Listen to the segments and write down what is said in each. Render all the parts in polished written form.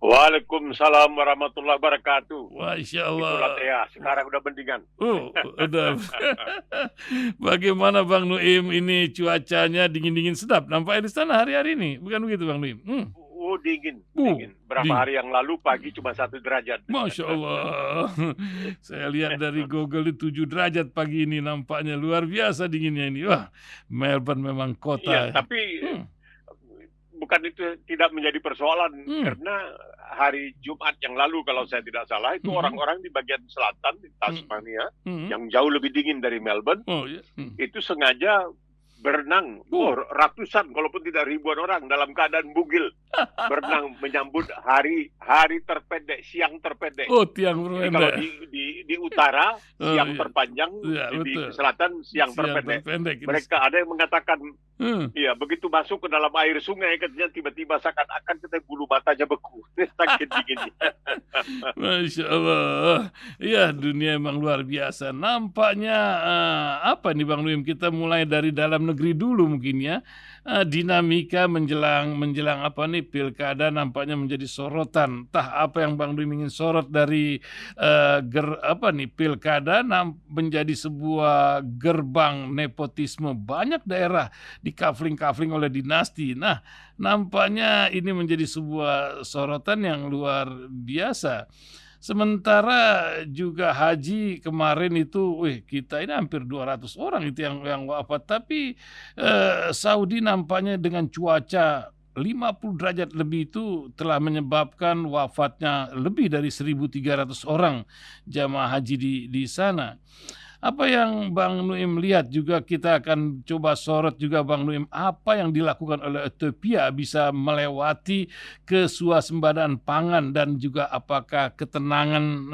Waalaikumsalam warahmatullahi wabarakatuh. Masya Itulah Allah. Tea, sekarang udah mendingan. Udah. Bagaimana Bang Nuim ini cuacanya dingin-dingin sedap nampaknya di sana hari-hari ini, bukan begitu Bang Nuim? Dingin, Uh, dingin. Berapa ding hari yang lalu pagi cuma 1 derajat. Masya Allah. Saya lihat dari Google itu 7 derajat pagi ini nampaknya luar biasa dinginnya ini. Wah, Melbourne memang Iya, kota. tapi Hmm, bukan itu tidak menjadi persoalan hmm, karena hari Jumat yang lalu kalau saya tidak salah itu mhm, orang-orang di bagian selatan di mhm, Tasmania mhm. yang jauh lebih dingin dari Melbourne Oh ya. itu sengaja berenang, Oh. ratusan kalaupun tidak ribuan orang dalam keadaan bugil berenang menyambut hari terpendek, siang terpendek. Oh, tiang Jadi kalau berpendek. di utara Oh siang iya. terpanjang, Iya, di betul. selatan siang Siang terpendek. terpendek ini. Mereka ada yang mengatakan, Hmm. iya begitu masuk ke dalam air sungai katanya tiba-tiba seakan-akan kita bulu matanya beku, sakit dinginnya. Masya Allah. Ya, dunia emang luar biasa. Nampaknya, apa nih Bang Nuim, kita mulai dari dalam negeri dulu mungkin ya. Dinamika menjelang menjelang apa nih, pilkada nampaknya menjadi sorotan. Entah apa yang Bang Nuim ingin sorot dari, apa nih, pilkada menjadi sebuah gerbang nepotisme. Banyak daerah dikafling-kafling oleh dinasti. Nah, nampaknya ini menjadi sebuah sorotan yang luar biasa. Sementara juga haji kemarin itu, kita ini hampir 200 orang itu yang wafat, tapi, Saudi nampaknya dengan cuaca 50 derajat lebih itu telah menyebabkan wafatnya lebih dari 1.300 orang jamaah haji di sana. Apa yang Bang Nuim lihat juga kita akan coba sorot juga Bang Nuim, apa yang dilakukan oleh Ethiopia bisa melewati kesuasembadaan pangan dan juga apakah ketenangan,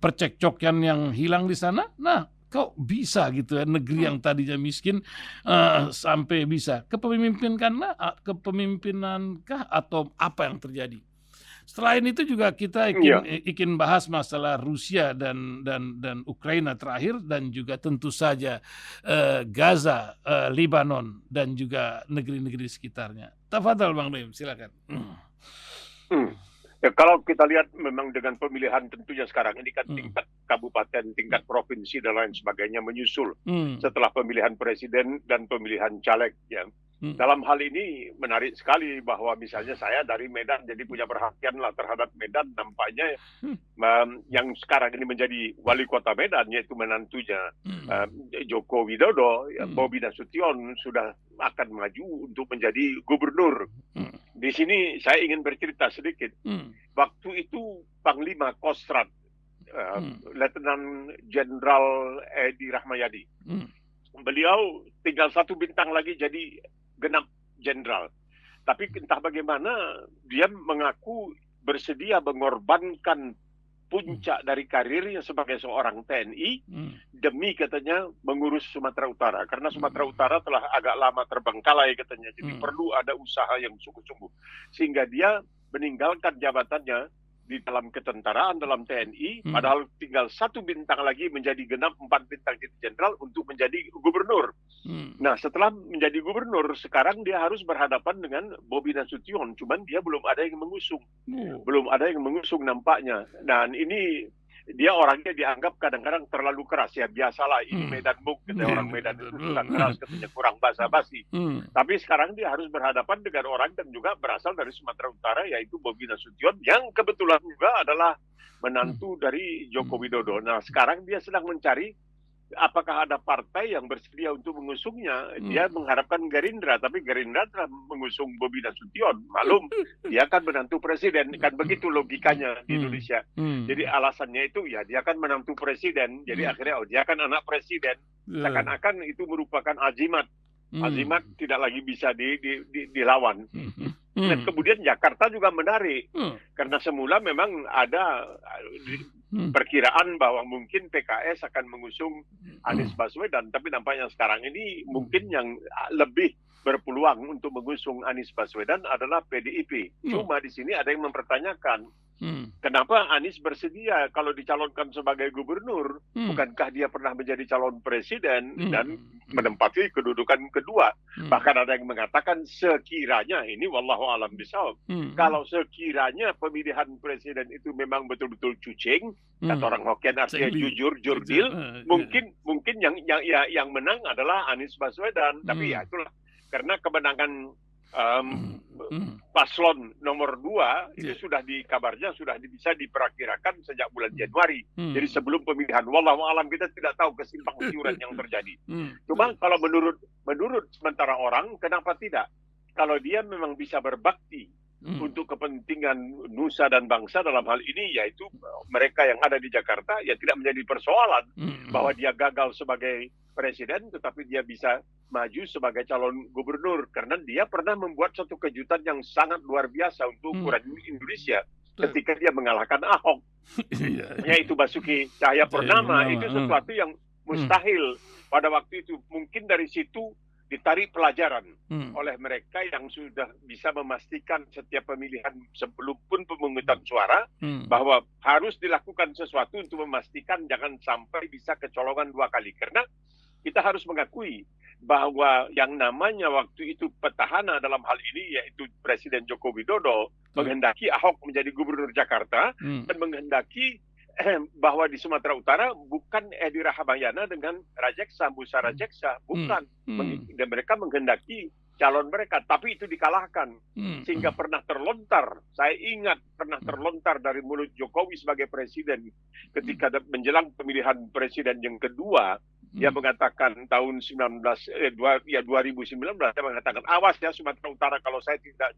percekcokan yang hilang di sana? Nah, kok bisa gitu ya negeri yang tadinya miskin, sampai bisa kepemimpinankah atau apa yang terjadi? Selain itu juga kita Iya, ingin bahas masalah Rusia dan Ukraina terakhir dan juga tentu saja, Gaza, Lebanon dan juga negeri-negeri sekitarnya. Tafadhal Bang Nuim, silakan. hmm. Ya, kalau kita lihat memang dengan pemilihan tentunya sekarang ini kan Hmm, tingkat kabupaten, tingkat provinsi dan lain sebagainya menyusul hmm, setelah pemilihan presiden dan pemilihan caleg ya. hmm, Dalam hal ini menarik sekali bahwa misalnya saya dari Medan jadi punya perhatian lah terhadap Medan nampaknya hmm, yang sekarang ini menjadi wali kota Medan yaitu menantunya hmm, Joko Widodo, ya, hmm, Bobi Nasution sudah akan maju untuk menjadi gubernur. hmm, Di sini saya ingin bercerita sedikit. hmm, Waktu itu Panglima Kostrad, hmm, Letnan Jenderal Edi Rahmayadi, hmm, beliau tinggal 1 bintang lagi jadi genap jenderal. Tapi entah bagaimana dia mengaku bersedia mengorbankan puncak dari karirnya sebagai seorang TNI hmm, demi katanya mengurus Sumatera Utara. Karena Sumatera hmm, Utara telah agak lama terbengkalai katanya. Jadi hmm, perlu ada usaha yang sungguh-sungguh. Sehingga dia meninggalkan jabatannya di dalam ketentaraan, dalam TNI, hmm, padahal tinggal 1 bintang lagi menjadi genap 4 bintang jadi jenderal untuk menjadi gubernur. hmm, Nah, setelah menjadi gubernur, sekarang dia harus berhadapan dengan Bobi Nasution. Cuman dia belum ada yang mengusung. oh, Belum ada yang mengusung nampaknya. Dan ini dia orangnya dianggap kadang-kadang terlalu keras. Ya, biasalah ini hmm. Medan Muk. Kata orang Medan itu suka keras, Hmm, katanya kurang basa-basi. hmm, Tapi sekarang dia harus berhadapan dengan orang dan juga berasal dari Sumatera Utara, yaitu Bobi Nasution, yang kebetulan juga adalah hmm, menantu dari Joko hmm, Widodo. Nah, sekarang dia sedang mencari apakah ada partai yang bersedia untuk mengusungnya. Dia hmm. mengharapkan Gerindra, tapi Gerindra telah mengusung Bobi Nasution. Maklum, dia akan menantu presiden. Kan begitu logikanya di Hmm, Indonesia. hmm, Jadi alasannya itu ya dia akan menantu presiden. Jadi hmm, akhirnya dia kan anak presiden. ya, Seakan-akan itu merupakan azimat. Azimat hmm, tidak lagi bisa dilawan. hmm, Dan hmm, kemudian Jakarta juga menarik. hmm, Karena semula memang ada hmm, perkiraan bahwa mungkin PKS akan mengusung hmm, Anies Baswedan, tapi nampaknya sekarang ini mungkin yang lebih berpeluang untuk mengusung Anies Baswedan adalah PDIP. Oh. Cuma di sini ada yang mempertanyakan, Hmm. kenapa Anies bersedia kalau dicalonkan sebagai gubernur? Hmm. Bukankah dia pernah menjadi calon presiden dan Hmm. menempati kedudukan kedua? Hmm. Bahkan ada yang mengatakan sekiranya, ini wallahu alam bishawab, kalau sekiranya pemilihan presiden itu memang betul-betul cucing, kata orang Hokkien artinya Cengli. jujur, jurdil, mungkin yang menang adalah Anies Baswedan. Tapi ya itulah, karena kemenangan paslon nomor 2 itu sudah kabarnya sudah bisa diperkirakan sejak bulan Januari. Jadi sebelum pemilihan, wallahu alam kita tidak tahu kesimpang siuran yang terjadi. Cuma kalau menurut sementara orang, kenapa tidak? Kalau dia memang bisa berbakti untuk kepentingan nusa dan bangsa dalam hal ini, yaitu mereka yang ada di Jakarta, ya tidak menjadi persoalan bahwa dia gagal sebagai presiden, tetapi dia bisa maju sebagai calon gubernur, karena dia pernah membuat satu kejutan yang sangat luar biasa untuk ukuran Indonesia ketika dia mengalahkan Ahok, yaitu Basuki Cahayapurnama. Itu sesuatu yang mustahil pada waktu itu. Mungkin dari situ ditarik pelajaran oleh mereka yang sudah bisa memastikan setiap pemilihan sebelum pun pemungutan suara bahwa harus dilakukan sesuatu untuk memastikan jangan sampai bisa kecolongan 2 kali. Karena kita harus mengakui bahwa yang namanya waktu itu petahana dalam hal ini, yaitu Presiden Joko Widodo, menghendaki Ahok menjadi gubernur Jakarta dan menghendaki bahwa di Sumatera Utara bukan Edi Rahmayana dengan Rajeksa, Musa Rajeksa, bukan. Dan mereka menghendaki calon mereka, tapi itu dikalahkan. Sehingga pernah terlontar, saya ingat pernah terlontar dari mulut Jokowi sebagai presiden ketika menjelang pemilihan presiden yang kedua, dia mengatakan tahun 2019, dia mengatakan, awas ya Sumatera Utara kalau saya tidak,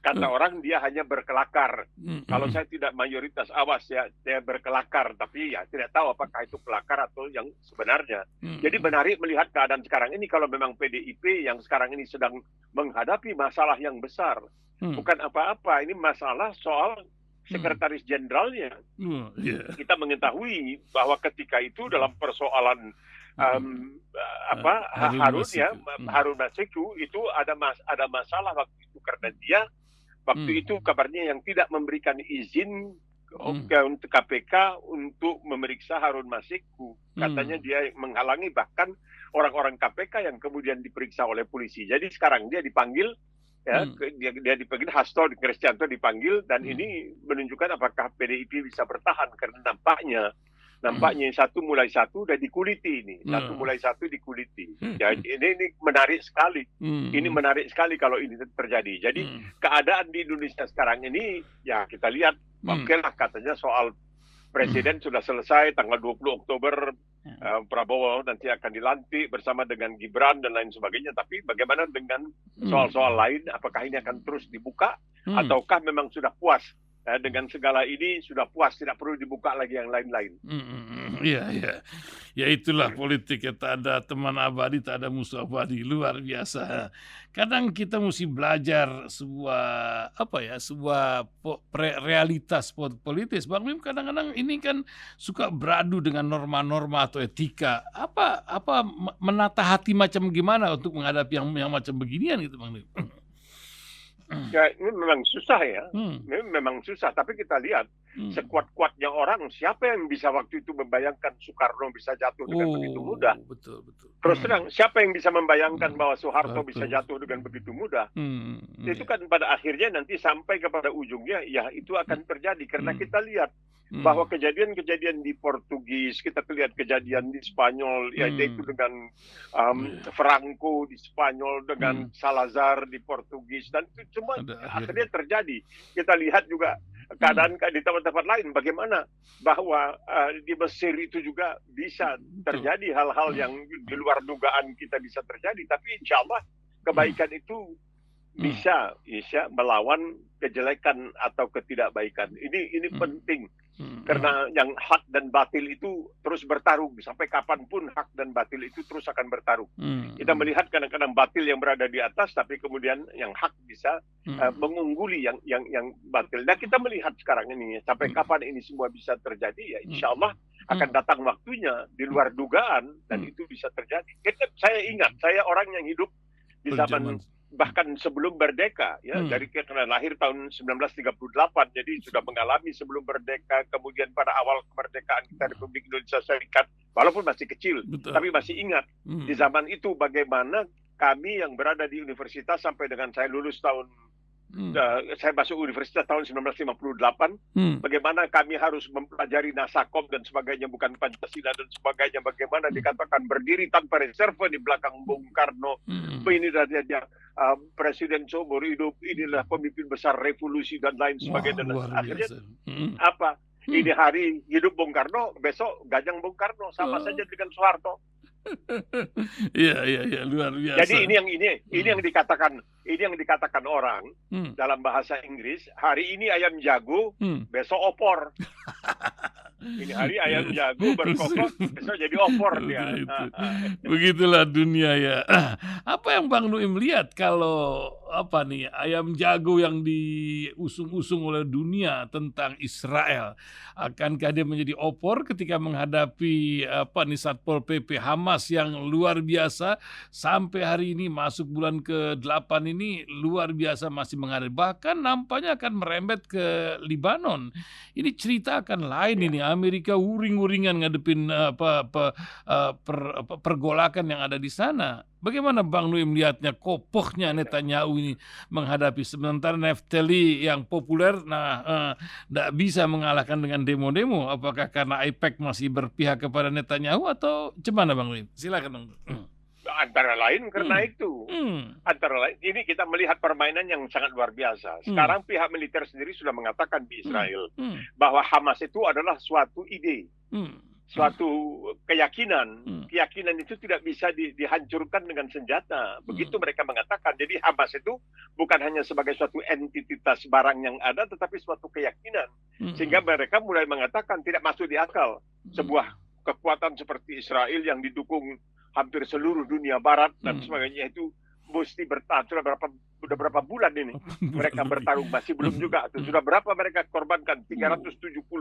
kata orang dia hanya berkelakar. Kalau saya tidak mayoritas, awas ya, saya berkelakar. Tapi ya tidak tahu apakah itu kelakar atau yang sebenarnya. Jadi menarik melihat keadaan sekarang ini, kalau memang PDIP yang sekarang ini sedang menghadapi masalah yang besar. Bukan apa-apa, ini masalah soal sekretaris jenderalnya. Kita mengetahui bahwa ketika itu dalam persoalan Harun Masiku itu ada masalah waktu itu, karena dia waktu itu kabarnya yang tidak memberikan izin untuk KPK untuk memeriksa Harun Masiku. Katanya dia menghalangi bahkan orang-orang KPK yang kemudian diperiksa oleh polisi. Jadi sekarang dia dipanggil, ya, dia dipanggil, Hasto Kristianto dipanggil, dan ini menunjukkan apakah PDIP bisa bertahan, karena nampaknya satu mulai satu udah dikuliti ini. Satu mulai satu dikuliti. Jadi ini menarik sekali. Ini menarik sekali kalau ini terjadi. Jadi keadaan di Indonesia sekarang ini, ya kita lihat, oke lah katanya soal presiden sudah selesai tanggal 20 Oktober, Prabowo nanti akan dilantik bersama dengan Gibran dan lain sebagainya. Tapi bagaimana dengan soal-soal lain? Apakah ini akan terus dibuka? Ataukah memang sudah puas? Dengan segala ini sudah puas, tidak perlu dibuka lagi yang lain-lain. Iya. Ya itulah politik, ya, tak ada teman abadi, tak ada musuh abadi. Luar biasa. Kadang kita mesti belajar sebuah realitas politis. Bang Mim, kadang-kadang ini kan suka beradu dengan norma-norma atau etika. Apa menata hati macam gimana untuk menghadapi yang macam beginian gitu, Bang Mim? Ya, ini memang susah ya. Ini memang susah, tapi kita lihat sekuat-kuatnya orang, siapa yang bisa waktu itu membayangkan Soekarno bisa jatuh dengan begitu mudah? Betul. Terus terang, siapa yang bisa membayangkan bahwa Soeharto bisa jatuh dengan begitu mudah? Itu kan pada akhirnya nanti sampai kepada ujungnya, ya itu akan terjadi. Karena kita lihat bahwa kejadian-kejadian di Portugis, kita lihat kejadian di Spanyol, yaitu dengan Franco di Spanyol, dengan Salazar di Portugis, dan itu semua akhirnya terjadi. Kita lihat juga keadaan di tempat-tempat lain, bagaimana bahwa di Mesir itu juga bisa terjadi hal-hal yang di luar dugaan kita bisa terjadi. Tapi insya Allah kebaikan itu bisa melawan kejelekan atau ketidakbaikan. Ini penting. Karena yang hak dan batil itu terus bertarung. Sampai kapanpun hak dan batil itu terus akan bertarung. Kita melihat kadang-kadang batil yang berada di atas, tapi kemudian yang hak bisa mengungguli yang batil. Dan kita melihat sekarang ini, sampai kapan ini semua bisa terjadi, ya insya Allah akan datang waktunya di luar dugaan, dan itu bisa terjadi. Saya ingat, saya orang yang hidup di Zaman. zaman bahkan sebelum merdeka, ya, dari karena lahir tahun 1938, jadi sudah mengalami sebelum merdeka, kemudian pada awal kemerdekaan kita Republik Indonesia Serikat, walaupun masih kecil, Betul. tapi masih ingat di zaman itu bagaimana kami yang berada di universitas sampai dengan saya lulus tahun saya masuk universitas tahun 1958, bagaimana kami harus mempelajari Nasakom dan sebagainya, bukan Pancasila dan sebagainya, bagaimana dikatakan berdiri tanpa reserve di belakang Bung Karno, ini dia presiden seumur hidup, inilah pemimpin besar revolusi dan lain sebagainya. Wah, luar biasa. Apa? Ini hari hidup Bung Karno, besok gajang Bung Karno, sama saja dengan Soeharto. Iya, luar biasa. Jadi ini yang dikatakan orang dalam bahasa Inggris, hari ini ayam jago, besok opor. Ini hari ayam jago berkokok, besok jadi opor dia. Begitulah dunia ya. Apa yang Bang Nuim lihat kalau ayam jago yang diusung-usung oleh dunia tentang Israel, akankah dia menjadi opor ketika menghadapi Satpol PP Hamas yang luar biasa sampai hari ini masuk bulan ke-8 ini luar biasa masih menghadapi, bahkan nampaknya akan merembet ke Libanon. Ini cerita akan lain ini. Amerika uring-uringan ngadepin pergolakan yang ada di sana. Bagaimana Bang Nuim melihatnya kokohnya Netanyahu ini menghadapi, sementara Naftali yang populer tidak bisa mengalahkan dengan demo-demo. Apakah karena AIPAC masih berpihak kepada Netanyahu atau gimana Bang Nuim? Silakan Bang. Antara lain karena itu. Antara lain ini kita melihat permainan yang sangat luar biasa. Sekarang pihak militer sendiri sudah mengatakan di Israel bahwa Hamas itu adalah suatu ide, suatu keyakinan. Keyakinan itu tidak bisa dihancurkan dengan senjata. Begitu mereka mengatakan. Jadi Hamas itu bukan hanya sebagai suatu entitas barang yang ada, tetapi suatu keyakinan. Sehingga mereka mulai mengatakan tidak masuk di akal sebuah kekuatan seperti Israel yang didukung hampir seluruh dunia barat dan sebagainya itu mesti bertahan. Sudah berapa bulan ini mereka bertarung, masih belum juga. Sudah berapa mereka korbankan? 370.000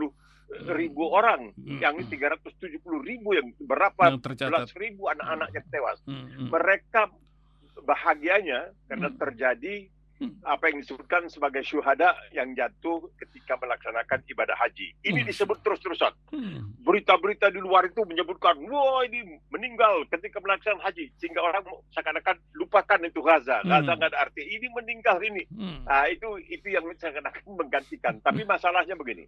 orang. Yang ini 370.000 yang berapa belas ribu anak-anaknya tewas. Mereka bahagianya karena terjadi apa yang disebutkan sebagai syuhada yang jatuh ketika melaksanakan ibadah haji. Ini disebut terus-terusan. Berita-berita di luar itu menyebutkan, wah ini meninggal ketika melaksanakan haji. Sehingga orang seakan-akan lupakan itu Gaza. Gaza nggak ada arti. Ini meninggal ini. Nah, itu yang seakan-akan menggantikan. Tapi masalahnya begini.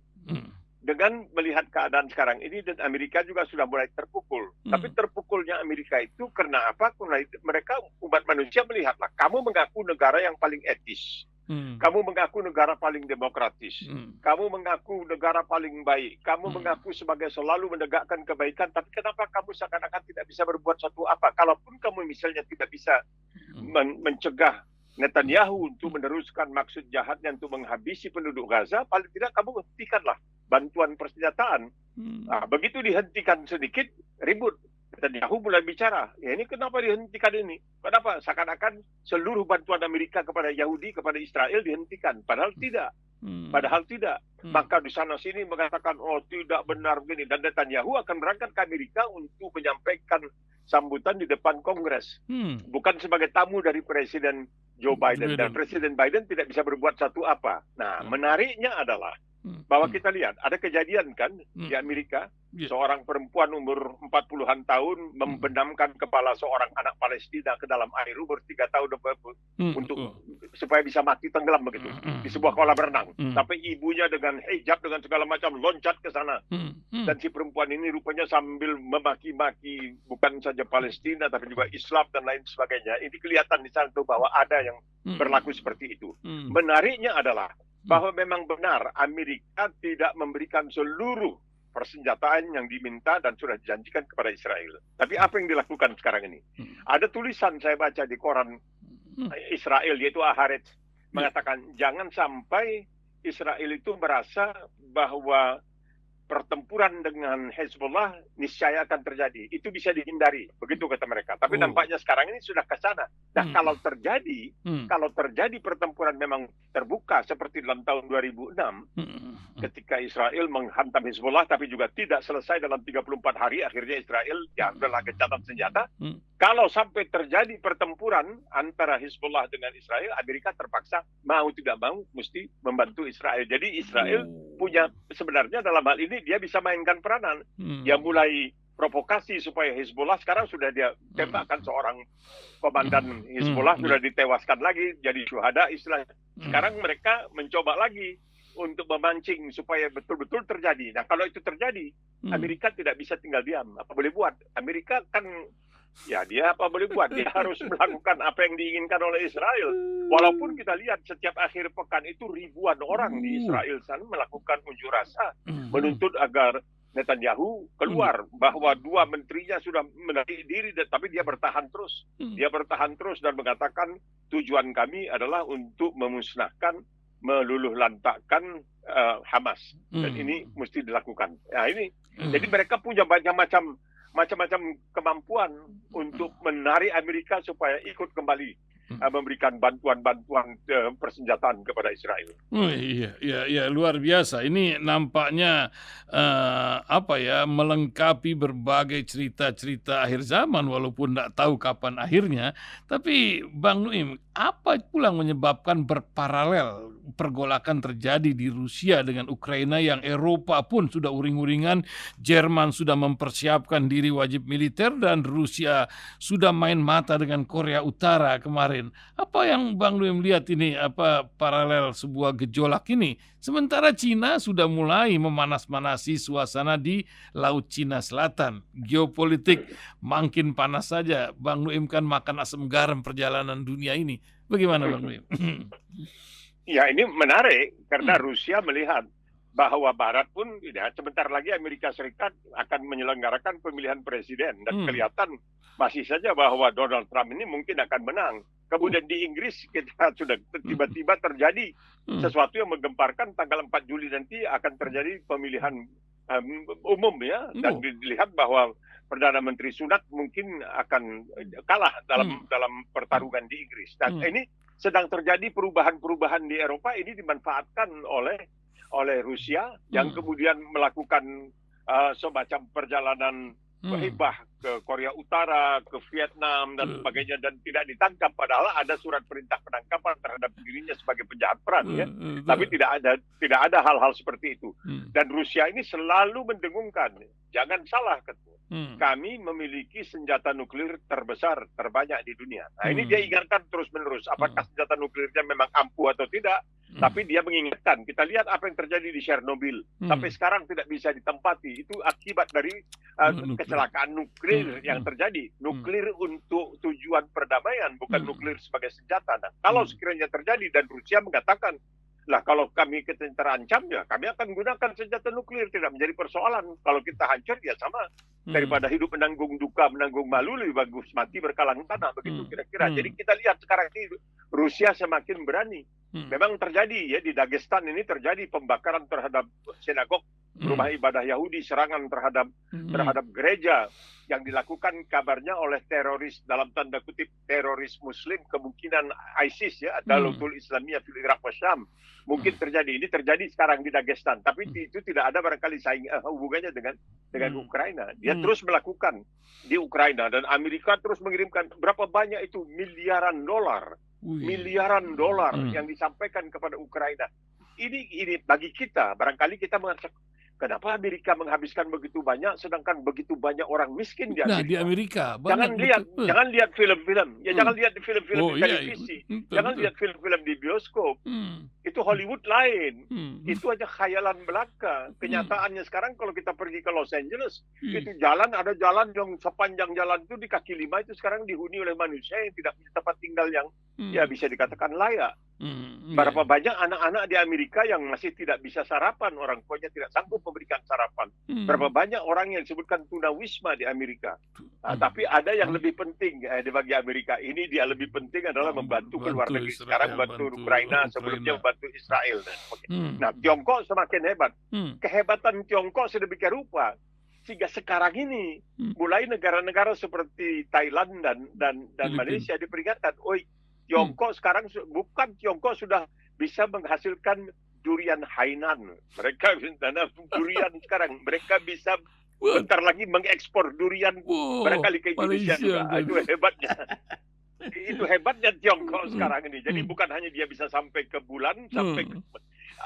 Dengan melihat keadaan sekarang ini, dan Amerika juga sudah mulai terpukul. Tapi terpukulnya Amerika itu karena apa? Karena mereka, umat manusia melihatlah, kamu mengaku negara yang paling etis. Kamu mengaku negara paling demokratis. Kamu mengaku negara paling baik. Kamu mengaku sebagai selalu menegakkan kebaikan. Tapi kenapa kamu seakan-akan tidak bisa berbuat satu apa? Kalaupun kamu misalnya tidak bisa mencegah Netanyahu untuk meneruskan maksud jahatnya untuk menghabisi penduduk Gaza, paling tidak kamu hentikanlah bantuan persenjataan. Nah, begitu dihentikan sedikit, ribut. Netanyahu mulai bicara, ya ini kenapa dihentikan ini? Kenapa? Seakan-akan seluruh bantuan Amerika kepada Yahudi, kepada Israel dihentikan. Padahal tidak. Maka di sana sini mengatakan, oh tidak benar begini. Dan Netanyahu akan berangkat ke Amerika untuk menyampaikan sambutan di depan Kongres. Bukan sebagai tamu dari Presiden Joe Biden. Dan Presiden Biden tidak bisa berbuat satu apa. Nah, menariknya adalah bahwa kita lihat, ada kejadian kan di Amerika, seorang perempuan umur 40-an tahun membenamkan kepala seorang anak Palestina ke dalam air umur 3 tahun untuk supaya bisa mati tenggelam begitu di sebuah kolam renang. Tapi ibunya dengan hijab dengan segala macam loncat ke sana. Dan si perempuan ini rupanya sambil memaki-maki bukan saja Palestina tapi juga Islam dan lain sebagainya. Ini kelihatan di sana tuh bahwa ada yang berlaku seperti itu. Menariknya adalah bahwa memang benar Amerika tidak memberikan seluruh persenjataan yang diminta dan sudah dijanjikan kepada Israel. Tapi apa yang dilakukan sekarang ini? Ada tulisan saya baca di koran Israel, yaitu Haaretz, mengatakan jangan sampai Israel itu merasa bahwa pertempuran dengan Hezbollah niscaya akan terjadi. Itu bisa dihindari, begitu kata mereka. Tapi nampaknya sekarang ini sudah ke sana. Nah, kalau terjadi pertempuran memang terbuka seperti dalam tahun 2006, ketika Israel menghantam Hezbollah, tapi juga tidak selesai dalam 34 hari, akhirnya Israel ya adalah gencatan senjata. Kalau sampai terjadi pertempuran antara Hezbollah dengan Israel, Amerika terpaksa mau tidak mau mesti membantu Israel. Jadi Israel punya sebenarnya dalam hal ini dia bisa mainkan peranan. Dia mulai provokasi supaya Hezbollah, sekarang sudah dia tembakkan seorang komandan Hezbollah, sudah ditewaskan lagi, jadi syuhada istilahnya. Sekarang mereka mencoba lagi untuk memancing supaya betul-betul terjadi. Nah, kalau itu terjadi, Amerika tidak bisa tinggal diam. Apa boleh buat? Amerika kan, ya dia apa boleh buat? Dia harus melakukan apa yang diinginkan oleh Israel. Walaupun kita lihat setiap akhir pekan itu ribuan orang di Israel sana melakukan unjuk rasa, menuntut agar Netanyahu keluar, bahwa dua menterinya sudah menarik diri, tapi dia bertahan terus. Dia bertahan terus dan mengatakan tujuan kami adalah untuk memusnahkan, meluluh lantakkan Hamas. Dan ini mesti dilakukan. Nah, ini jadi mereka punya macam-macam kemampuan untuk menarik Amerika supaya ikut kembali memberikan bantuan persenjataan kepada Israel. Iya, luar biasa. Ini nampaknya melengkapi berbagai cerita-cerita akhir zaman, walaupun tidak tahu kapan akhirnya. Tapi Bang Nuim, apa pula yang menyebabkan berparalel pergolakan terjadi di Rusia dengan Ukraina, yang Eropa pun sudah uring-uringan, Jerman sudah mempersiapkan diri wajib militer, dan Rusia sudah main mata dengan Korea Utara kemarin. Apa yang Bang Nuim lihat ini, paralel sebuah gejolak ini, sementara Cina sudah mulai memanas-manasi suasana di Laut Cina Selatan. Geopolitik makin panas saja. Bang Nuim kan makan asam garam perjalanan dunia ini. Bagaimana Bang Nuim? Ya, ini menarik karena Rusia melihat bahwa Barat pun sebentar lagi Amerika Serikat akan menyelenggarakan pemilihan presiden, dan kelihatan masih saja bahwa Donald Trump ini mungkin akan menang. Kemudian di Inggris kita sudah tiba-tiba terjadi sesuatu yang menggemparkan. Tanggal 4 Juli nanti akan terjadi pemilihan umum ya, dan dilihat bahwa Perdana Menteri Sunak mungkin akan kalah dalam pertarungan di Inggris. Dan ini sedang terjadi perubahan-perubahan di Eropa, ini dimanfaatkan oleh Rusia yang kemudian melakukan semacam perjalanan hibah ke Korea Utara, ke Vietnam dan sebagainya, dan tidak ditangkap, padahal ada surat perintah penangkapan terhadap dirinya sebagai penjahat perang ya. Tapi tidak ada hal-hal seperti itu. Dan Rusia ini selalu mendengungkan, jangan salah kami memiliki senjata nuklir terbesar, terbanyak di dunia. Nah, ini dia ingatkan terus-menerus, apakah senjata nuklirnya memang ampuh atau tidak. Tapi dia mengingatkan, kita lihat apa yang terjadi di Chernobyl. Sampai sekarang tidak bisa ditempati. Itu akibat dari kecelakaan nuklir yang terjadi. Nuklir untuk tujuan perdamaian, bukan nuklir sebagai senjata. Nah, kalau sekiranya terjadi dan Rusia mengatakan, lah kalau kami terancam ya kami akan gunakan senjata nuklir, tidak menjadi persoalan. Kalau kita hancur ya sama, daripada hidup menanggung duka, menanggung malu, lebih bagus mati berkalang tanah, begitu kira-kira. Jadi kita lihat sekarang ini Rusia semakin berani. Memang terjadi ya di Dagestan ini terjadi pembakaran terhadap sinagog, rumah ibadah Yahudi, serangan terhadap gereja yang dilakukan kabarnya oleh teroris, dalam tanda kutip teroris Muslim, kemungkinan ISIS ya, Dalatul Islamiyah fil Iraq wa Syam. Mungkin terjadi. Ini terjadi sekarang di Dagestan, tapi itu tidak ada barangkali hubungannya dengan Ukraina. Dia terus melakukan di Ukraina, dan Amerika terus mengirimkan berapa banyak itu miliaran dolar yang disampaikan kepada Ukraina. Ini bagi kita, barangkali kita mengatakan, kenapa Amerika menghabiskan begitu banyak sedangkan begitu banyak orang miskin di Amerika? Nah, di Amerika jangan lihat film-film. Ya jangan lihat film-film di televisi. Jangan lihat film-film di bioskop. Itu Hollywood lain. Itu aja khayalan belaka. Kenyataannya sekarang kalau kita pergi ke Los Angeles, itu ada jalan yang sepanjang jalan itu di kaki lima itu sekarang dihuni oleh manusia yang tidak punya tempat tinggal yang ya bisa dikatakan layak. Berapa banyak anak-anak di Amerika yang masih tidak bisa sarapan, orang tuanya tidak sanggup memberikan sarapan. Hmm. Berapa banyak orang yang disebutkan tunawisma di Amerika. Tapi ada yang lebih penting bagi Amerika. Ini dia lebih penting adalah membantu ke luar negeri. Sekarang membantu Ukraina, sebelumnya membantu Israel. Nah, Tiongkok semakin hebat. Kehebatan Tiongkok sedemikian rupa sehingga sekarang ini mulai negara-negara seperti Thailand dan Malaysia diperingatkan, Tiongkok sekarang bukan Tiongkok sudah bisa menghasilkan durian Hainan. Mereka tanam durian sekarang. Mereka bisa bentar lagi mengekspor durian barangkali ke Indonesia juga. Itu hebatnya. Itu hebatnya Tiongkok sekarang ini. Jadi bukan hanya dia bisa sampai ke bulan, sampai ke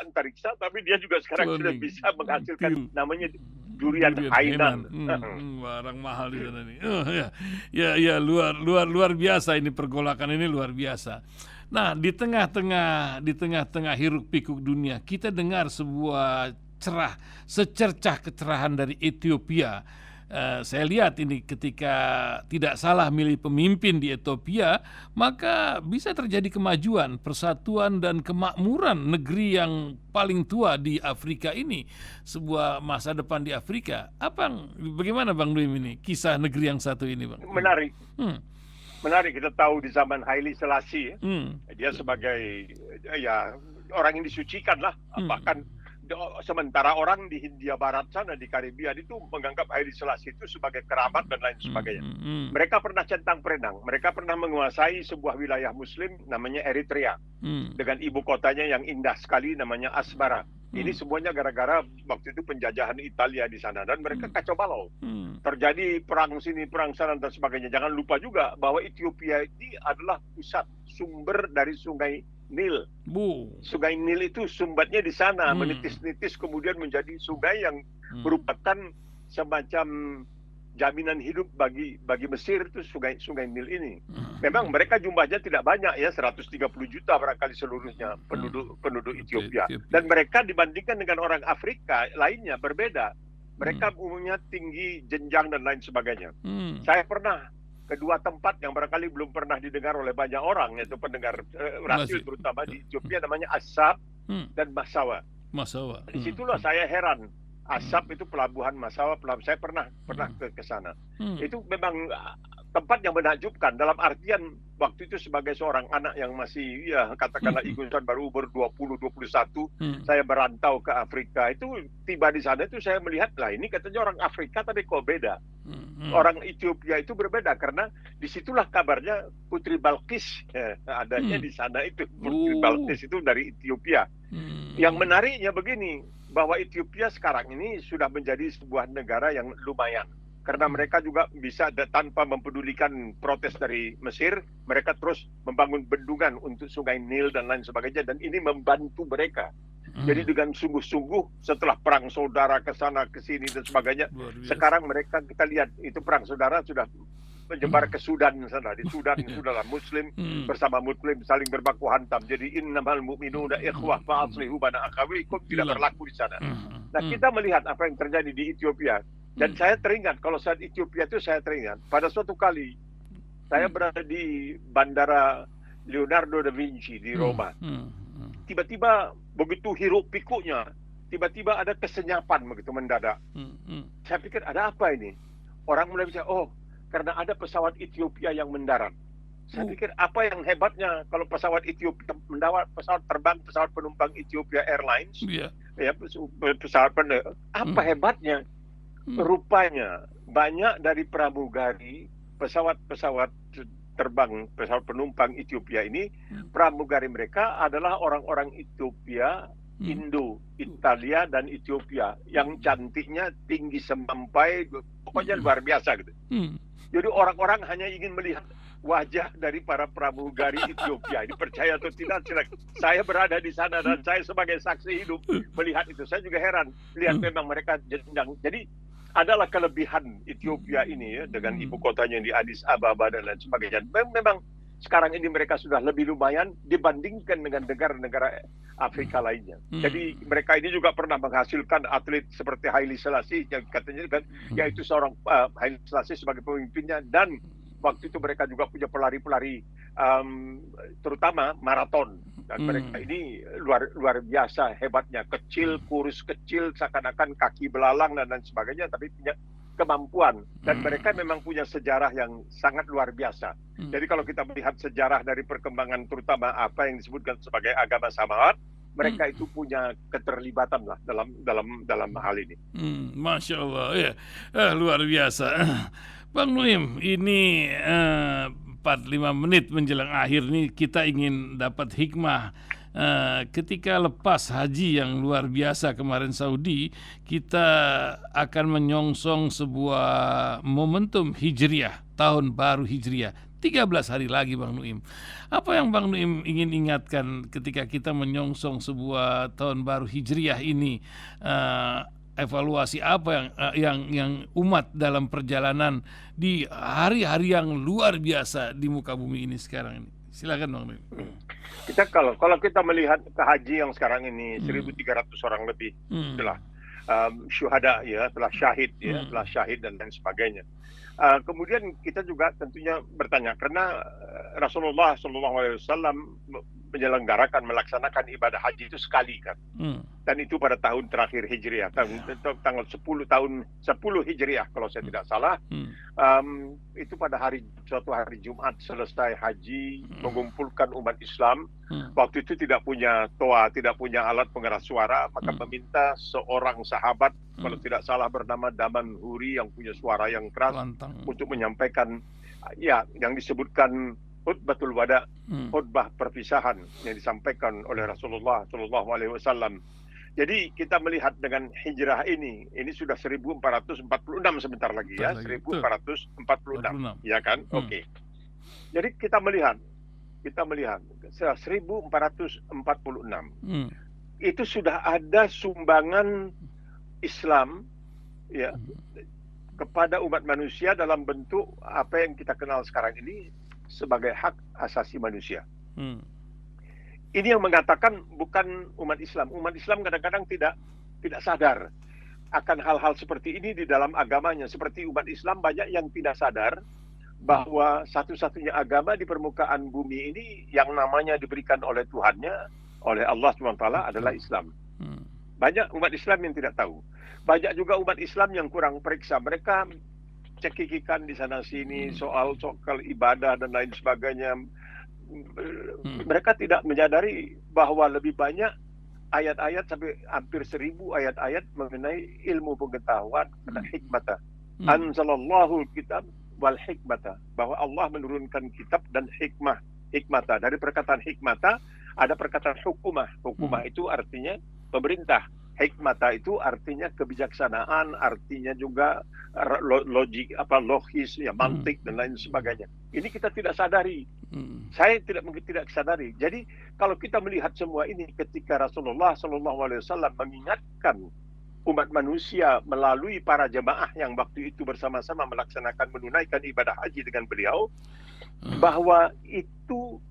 antariksa, tapi dia juga sekarang sudah bisa menghasilkan namanya durian Hainan. Barang mahal di sana nih. Ya, luar biasa ini, pergolakan ini luar biasa. Nah, di tengah-tengah hiruk pikuk dunia, kita dengar sebuah secercah kecerahan dari Ethiopia. Saya lihat ini ketika tidak salah milih pemimpin di Ethiopia, maka bisa terjadi kemajuan, persatuan dan kemakmuran negeri yang paling tua di Afrika ini, sebuah masa depan di Afrika. Bagaimana Bang Dwim ini kisah negeri yang satu ini, Bang? Menarik, kita tahu di zaman Haile Selassie, dia sebagai orang yang disucikan lah, bahkan sementara orang di Hindia Barat sana, di Karibia itu menganggap Haile Selassie itu sebagai kerabat dan lain sebagainya. Mereka pernah centang perenang, mereka pernah menguasai sebuah wilayah Muslim namanya Eritrea, dengan ibu kotanya yang indah sekali namanya Asmara. Ini semuanya gara-gara waktu itu penjajahan Italia di sana, dan mereka kacau balau. Terjadi perang sini, perang sana dan sebagainya. Jangan lupa juga bahwa Ethiopia ini adalah pusat sumber dari Sungai Nil. Sungai Nil itu sumbernya di sana, menitis-nitis kemudian menjadi sungai yang merupakan semacam jaminan hidup bagi Mesir, itu sungai Nil ini. Memang mereka jumlahnya tidak banyak ya, 130 juta barangkali seluruhnya penduduk Ethiopia. Dan mereka dibandingkan dengan orang Afrika lainnya berbeda. Mereka umumnya tinggi, jenjang dan lain sebagainya. Saya pernah ke dua tempat yang barangkali belum pernah didengar oleh banyak orang, yaitu pendengar rasil terutama di Ethiopia, namanya Assab dan Massawa. Di situlah saya heran. Assab itu pelabuhan, Massawa saya pernah ke sana. Itu memang tempat yang menakjubkan dalam artian waktu itu sebagai seorang anak yang masih katakanlah igusan baru umur 20-21, saya berantau ke Afrika. Itu tiba di sana itu saya melihat lah, ini katanya orang Afrika tapi kok beda. Orang Ethiopia itu berbeda karena disitulah kabarnya Putri Balkis adanya di sana itu. Putri Balkis itu dari Ethiopia. Yang menariknya begini, bahwa Ethiopia sekarang ini sudah menjadi sebuah negara yang lumayan. Karena mereka juga bisa tanpa mempedulikan protes dari Mesir, mereka terus membangun bendungan untuk Sungai Nil dan lain sebagainya, dan ini membantu mereka. Jadi dengan sungguh-sungguh setelah perang saudara ke sana ke sini dan sebagainya, sekarang mereka kita lihat itu perang saudara sudah menyebar ke Sudan sana. Di Sudan sudahlah Muslim bersama Muslim saling berbaku hantam. Jadi innamal mu'minuna ikhwah fa aslihu baina akhawikum tidak berlaku di sana. Nah, kita melihat apa yang terjadi di Ethiopia. Dan saya teringat, kalau saat Ethiopia itu saya teringat, pada suatu kali saya berada di Bandara Leonardo da Vinci di Roma. Tiba-tiba begitu hiruk pikuknya, tiba-tiba ada kesenyapan begitu mendadak. Saya pikir ada apa ini? Orang mulai bicara, karena ada pesawat Ethiopia yang mendarat. Saya pikir apa yang hebatnya kalau pesawat Ethiopia mendarat, pesawat penumpang Ethiopia Airlines, apa hebatnya? Rupanya banyak dari pramugari pesawat terbang, pesawat penumpang Ethiopia ini, pramugari mereka adalah orang-orang Ethiopia, Indo, Italia dan Ethiopia yang cantiknya tinggi semampai, pokoknya luar biasa gitu. Jadi orang-orang hanya ingin melihat wajah dari para pramugari Ethiopia. Ini percaya atau tidak, saya berada di sana dan saya sebagai saksi hidup melihat itu. Saya juga heran lihat memang mereka jenjang. Jadi adalah kelebihan Ethiopia ini ya, dengan ibu kotanya yang di Addis Ababa dan lain sebagainya. Memang sekarang ini mereka sudah lebih lumayan dibandingkan dengan negara-negara Afrika lainnya. Jadi mereka ini juga pernah menghasilkan atlet seperti Haile Selassie yang katanya kan, yaitu seorang Haile Selassie sebagai pemimpinnya, dan waktu itu mereka juga punya pelari-pelari terutama maraton. Dan mereka Hmm. ini luar biasa hebatnya, kecil, kurus kecil, seakan-akan kaki belalang dan lain sebagainya, tapi punya kemampuan. Dan mereka Hmm. memang punya sejarah yang sangat luar biasa. Hmm. Jadi kalau kita melihat sejarah dari perkembangan terutama apa yang disebutkan sebagai agama samaat, mereka Hmm. itu punya keterlibatan lah dalam hal ini. Masya Allah, ya, luar biasa. Bang Nuim, ini 4-5 menit menjelang akhir nih kita ingin dapat hikmah. Ketika lepas haji yang luar biasa kemarin Saudi, kita akan menyongsong sebuah momentum Hijriah, tahun baru Hijriah. 13 hari lagi Bang Nuim. Apa yang Bang Nuim ingin ingatkan ketika kita menyongsong sebuah tahun baru Hijriah ini? Eh, Evaluasi apa yang umat dalam perjalanan di hari-hari yang luar biasa di muka bumi ini sekarang ini. Silakan Bang Nuim. Kita kalau kita melihat ke haji yang sekarang ini Hmm. 1.300 orang lebih telah Hmm. syuhada ya, telah syahid ya, Hmm. telah syahid dan lain sebagainya. Kemudian kita juga tentunya bertanya karena Rasulullah SAW menyelenggarakan melaksanakan ibadah haji itu sekali kan. Hmm. Dan itu pada tahun terakhir Hijriah, tanggal 10 Hijriah kalau saya tidak salah. Itu pada suatu hari Jumat selesai haji, mengumpulkan umat Islam. Waktu itu tidak punya toa, tidak punya alat pengeras suara, maka meminta seorang sahabat, kalau tidak salah bernama Daman Huri yang punya suara yang keras, Lantang. untuk menyampaikan ya yang disebutkan khutbatul wada, khutbah perpisahan yang disampaikan oleh Rasulullah SAW. Jadi kita melihat dengan hijrah ini sudah 1446 sebentar lagi ya, 1446, ya kan? Oke. Jadi kita melihat 1446 itu sudah ada sumbangan Islam ya kepada umat manusia dalam bentuk apa yang kita kenal sekarang ini sebagai hak asasi manusia. Ini yang mengatakan bukan umat Islam. Umat Islam kadang-kadang tidak sadar akan hal-hal seperti ini di dalam agamanya. Seperti umat Islam banyak yang tidak sadar bahwa satu-satunya agama di permukaan bumi ini yang namanya diberikan oleh Tuhannya, oleh Allah SWT adalah Islam. Banyak umat Islam yang tidak tahu. Banyak juga umat Islam yang kurang periksa. Mereka cekikikan di sana sini soal ibadah dan lain sebagainya. Mereka tidak menyadari bahwa lebih banyak ayat-ayat, sampai hampir 1.000 ayat-ayat mengenai ilmu pengetahuan dan hikmata. Anzalallahu kitab wal hikmata, bahwa Allah menurunkan kitab dan hikmata. Dari perkataan hikmata ada perkataan hukumah. Hukumah itu artinya pemerintah. Hikmata itu artinya kebijaksanaan, artinya juga logik, logis, ya, mantik dan lain sebagainya. Ini kita tidak sadari. Saya tidak sadari. Jadi kalau kita melihat semua ini ketika Rasulullah SAW mengingatkan umat manusia melalui para jemaah yang waktu itu bersama-sama melaksanakan menunaikan ibadah haji dengan beliau, bahwa itu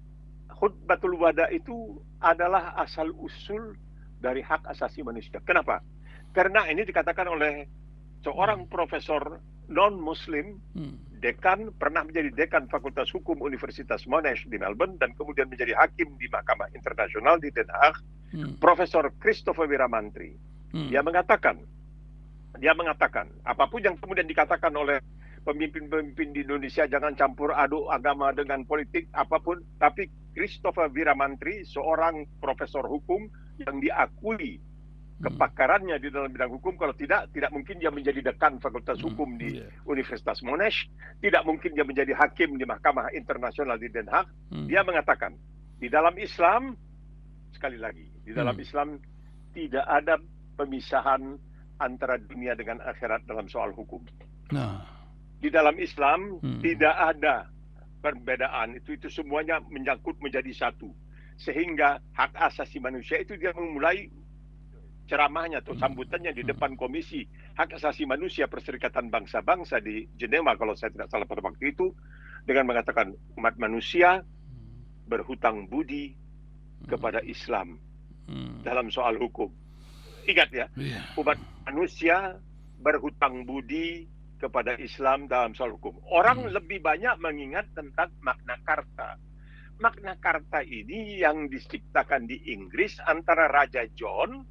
khutbatul wada itu adalah asal usul dari hak asasi manusia. Kenapa? Karena ini dikatakan oleh seorang profesor non-muslim, dekan, pernah menjadi dekan Fakultas Hukum Universitas Monash di Melbourne dan kemudian menjadi hakim di Mahkamah Internasional di Den Haag, Profesor Christopher Wiramantri. Dia mengatakan, apapun yang kemudian dikatakan oleh pemimpin-pemimpin di Indonesia, jangan campur aduk agama dengan politik, apapun. Tapi Christopher Wiramantri, seorang profesor hukum yang diakui kepakarannya di dalam bidang hukum, kalau tidak mungkin dia menjadi dekan Fakultas Hukum di Universitas Monash, tidak mungkin dia menjadi hakim di Mahkamah Internasional di Den Haag. Dia mengatakan, di dalam Islam, sekali lagi, di dalam Islam tidak ada pemisahan antara dunia dengan akhirat dalam soal hukum. Di dalam Islam tidak ada perbedaan, itu semuanya menyangkut menjadi satu. Sehingga hak asasi manusia itu dia memulai ceramahnya atau sambutannya di depan Komisi Hak Asasi Manusia Perserikatan Bangsa-Bangsa di Jenewa kalau saya tidak salah pada waktu itu, dengan mengatakan umat manusia berhutang budi kepada Islam dalam soal hukum. Ingat ya, umat manusia berhutang budi kepada Islam dalam soal hukum. Orang lebih banyak mengingat tentang makna karta. Magna Carta ini yang diciptakan di Inggris antara Raja John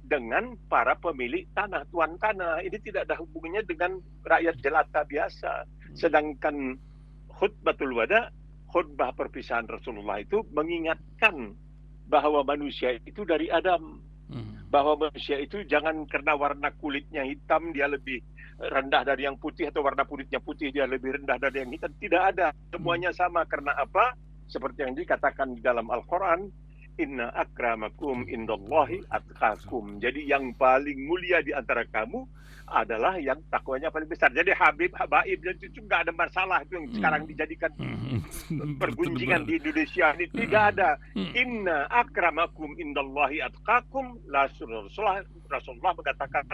dengan para pemilik tanah, tuan tanah. Ini tidak ada hubungannya dengan rakyat jelata biasa. Sedangkan khutbatul wada, khutbah perpisahan Rasulullah itu mengingatkan bahwa manusia itu dari Adam. Bahwa manusia itu jangan karena warna kulitnya hitam dia lebih rendah dari yang putih, atau warna kulitnya putih dia lebih rendah dari yang hitam. Tidak ada. Semuanya sama. Karena apa? Seperti yang dikatakan di dalam Al-Quran, inna akramakum indallahi atqakum. Jadi yang paling mulia di antara kamu adalah yang takwanya paling besar. Jadi Habib, Habaib, dan itu nggak ada masalah. Itu yang sekarang dijadikan pergunjingan di Indonesia ini. Tidak ada. Inna akramakum indallahi atqakum. Rasulullah mengatakan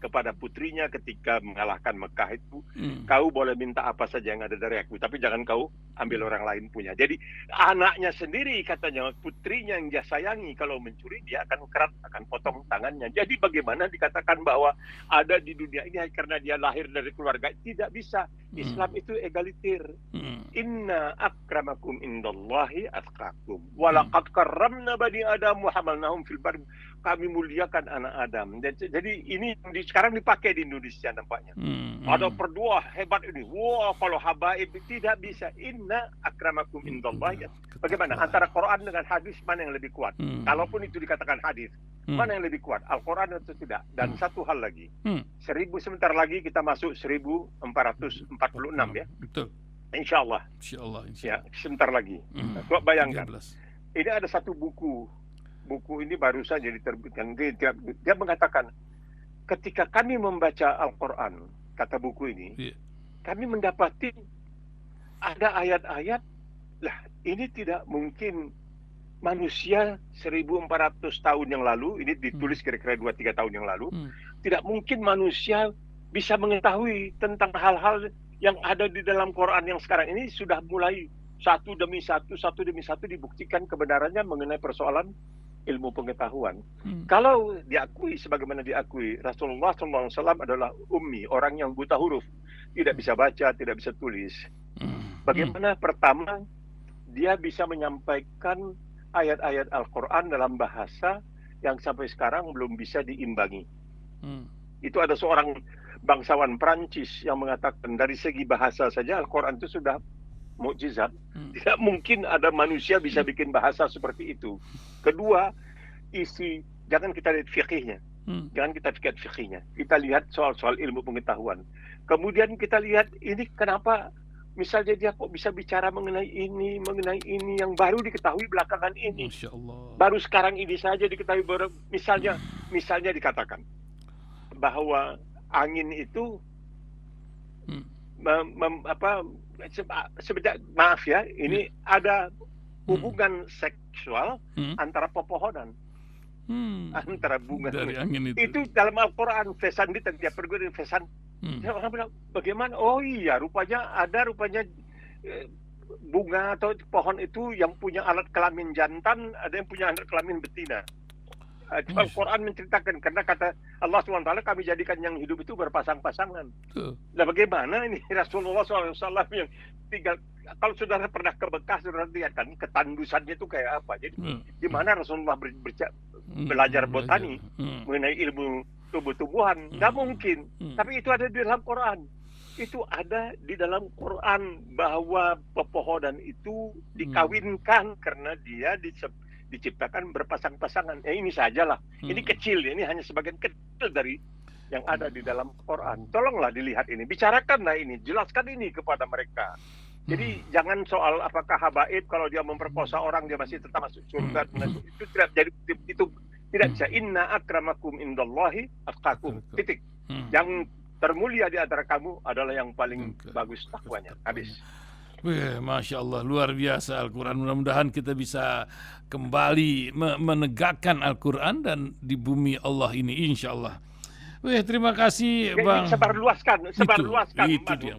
kepada putrinya ketika mengalahkan Mekah itu, kau boleh minta apa saja yang ada dari aku, tapi jangan kau ambil orang lain punya. Jadi anaknya sendiri, katanya putrinya yang dia sayangi, kalau mencuri dia akan kerat, akan potong tangannya. Jadi bagaimana dikatakan bahwa ada di dunia ini karena dia lahir dari keluarga? Tidak bisa. Islam itu egalitir. Inna akramakum indallahi atqakum. Walaqad karramna bani Adam wa hamalnahum fil barri. Kami muliakan anak Adam. Jadi ini sekarang dipakai di Indonesia nampaknya. Ada berdua hebat ini. Wah, kalau habaib tidak bisa. Inna akramakum indallahi. Bagaimana antara Quran dengan hadis, mana yang lebih kuat? Kalaupun itu dikatakan hadis, mana yang lebih kuat? Al-Quran atau tidak? Dan satu hal lagi. Sebentar lagi kita masuk 1446 ya. Betul. Insya Allah. Ya, sebentar lagi. Coba bayangkan. Ini ada satu buku. Buku ini baru saja diterbitkan. Dia mengatakan, ketika kami membaca Al-Quran, kata buku ini, kami mendapati ada ayat-ayat, lah ini tidak mungkin manusia 1400 tahun yang lalu, ini ditulis kira-kira 2-3 tahun yang lalu, tidak mungkin manusia bisa mengetahui tentang hal-hal yang ada di dalam Quran yang sekarang ini sudah mulai satu demi satu dibuktikan kebenarannya mengenai persoalan ilmu pengetahuan. Kalau diakui, sebagaimana diakui, Rasulullah SAW adalah ummi, orang yang buta huruf, tidak bisa baca, tidak bisa tulis. Bagaimana pertama dia bisa menyampaikan ayat-ayat Al-Quran dalam bahasa yang sampai sekarang belum bisa diimbangi. Itu ada seorang bangsawan Prancis yang mengatakan dari segi bahasa saja Al-Quran itu sudah mukjizat. Tidak mungkin ada manusia bisa bikin bahasa seperti itu. Kedua, jangan kita lihat fikihnya. Jangan kita lihat fikihnya. Kita lihat soal-soal ilmu pengetahuan. Kemudian kita lihat ini kenapa misalnya dia kok bisa bicara mengenai ini yang baru diketahui belakangan ini. Masya Allah. Baru sekarang ini saja diketahui. Misalnya dikatakan bahwa angin itu maaf ya, ini ada hubungan seksual antara pepohonan, antara bunga dari angin itu dalam Al-Quran. Fesan dia pergi dengan fesan. Orang bilang bagaimana? Oh iya, rupanya bunga atau pohon itu yang punya alat kelamin jantan, ada yang punya alat kelamin betina. Al-Quran menceritakan, karena kata Allah SWT, kami jadikan yang hidup itu berpasang-pasangan. Nah bagaimana ini Rasulullah SAW yang tinggal, kalau saudara pernah ke Mekah, saudara lihat kan ketandusannya itu kayak apa. Jadi di mana Rasulullah belajar botani mengenai ilmu tumbuh-tumbuhan, nggak mungkin. Tapi itu ada di dalam Quran. Itu ada di dalam Quran bahwa pepohonan itu dikawinkan karena dia diciptakan berpasang-pasangan. Ini sajalah. Ini kecil, ini hanya sebagian kecil dari yang ada di dalam Quran. Tolonglah dilihat ini, bicarakanlah ini, jelaskan ini kepada mereka. Jadi jangan soal apakah habaib kalau dia memperkosa orang dia masih tetap masuk surga. Itu tidak jadi, itu tidak bisa. Inna akramakum indallahi atqakum. Titik. Yang termulia di antara kamu adalah yang paling bagus takwanya. Habis. Masya Allah, luar biasa Al-Quran. Mudah-mudahan kita bisa kembali menegakkan Al-Quran dan di bumi Allah ini, insya Allah. Wih, terima kasih Ya, ini Bang. sebarluaskan, Itu Manu, dia.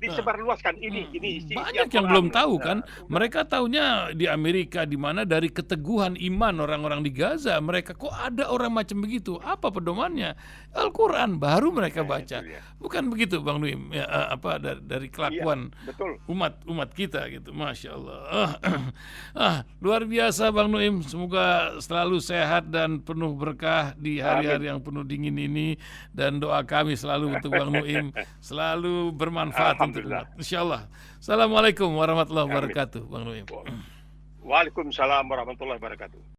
disebarluaskan ini isi Banyak yang Al-Quran. belum tahu kan. Mereka taunya di Amerika, di mana dari keteguhan iman orang-orang di Gaza. Mereka kok ada orang macam begitu? Apa pedomannya? Al-Quran baru mereka Nah, baca. itu dia. Bukan begitu Bang Nuim? Ya, apa dari Iya, kelakuan betul. umat kita gitu. Masya Allah. Luar biasa Bang Nuim. Semoga selalu sehat dan penuh berkah di hari-hari yang penuh dingin ini, dan doa kami selalu untuk Bang Nuim selalu bermanfaat untuk Alhamdulillah. umat. Insyaallah. Assalamualaikum warahmatullahi Amin. wabarakatuh, Bang Nuim. Waalaikumsalam warahmatullahi wabarakatuh.